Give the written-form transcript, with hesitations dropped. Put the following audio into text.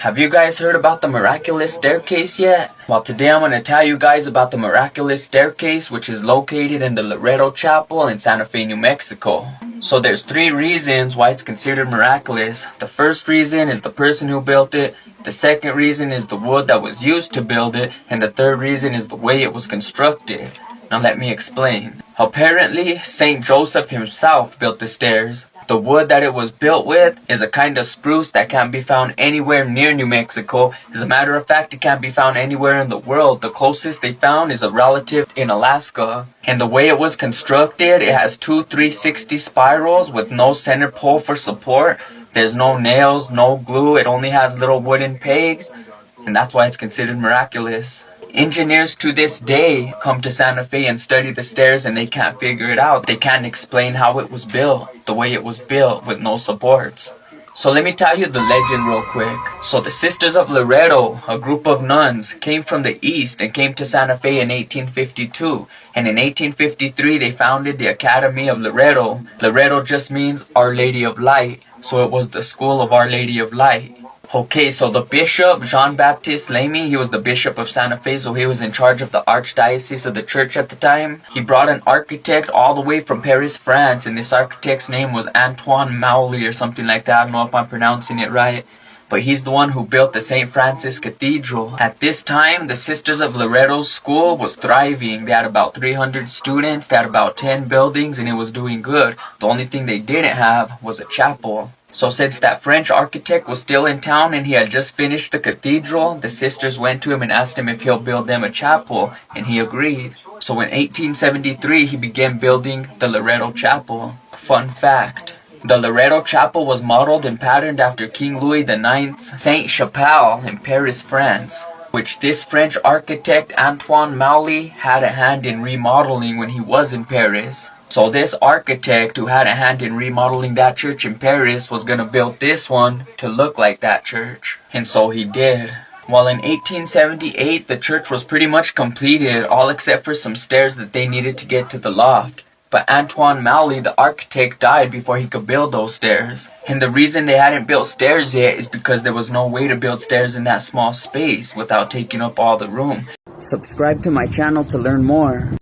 Have you guys heard about the Miraculous staircase yet? Well, today I'm going to tell you guys about the Miraculous staircase, which is located in the Loretto Chapel in Santa Fe, New Mexico. So there's 3 reasons why it's considered miraculous. The first reason is the person who built it. The second reason is the wood that was used to build it. And the third reason is the way it was constructed. Now let me explain. Apparently, Saint Joseph himself built the stairs. The wood that it was built with is a kind of spruce that can't be found anywhere near New Mexico. As a matter of fact, it can't be found anywhere in the world. The closest they found is a relative in Alaska. And the way it was constructed, it has 2 360 spirals with no center pole for support. There's no nails, no glue. It only has little wooden pegs. And that's why it's considered miraculous. Engineers to this day come to Santa Fe and study the stairs and they can't figure it out. They can't explain how it was built, the way it was built with no supports. So let me tell you the legend real quick. So the Sisters of Loretto, a group of nuns, came from the east and came to Santa Fe in 1852. And in 1853 they founded the Academy of Loretto. Loretto just means Our Lady of Light. So it was the school of Our Lady of Light. Okay, so the bishop, Jean-Baptiste Lamy, he was the bishop of Santa Fe, so he was in charge of the archdiocese of the church at the time. He brought an architect all the way from Paris, France, and this architect's name was Antoine Mauly or something like that. I don't know if I'm pronouncing it right, but he's the one who built the St. Francis Cathedral. At this time, the Sisters of Loretto's school was thriving. They had about 300 students, they had about 10 buildings, and it was doing good. The only thing they didn't have was a chapel. So since that French architect was still in town and he had just finished the cathedral, the sisters went to him and asked him if he'll build them a chapel, and he agreed. So in 1873, he began building the Loretto Chapel. Fun fact: the Loretto Chapel was modeled and patterned after King Louis IX's Saint Chapel in Paris, France, which this French architect Antoine Mauly had a hand in remodeling when he was in Paris. So this architect who had a hand in remodeling that church in Paris was gonna build this one to look like that church. And so he did. Well, in 1878, the church was pretty much completed, all except for some stairs that they needed to get to the loft. But Antoine Mauly, the architect, died before he could build those stairs. And the reason they hadn't built stairs yet is because there was no way to build stairs in that small space without taking up all the room. Subscribe to my channel to learn more.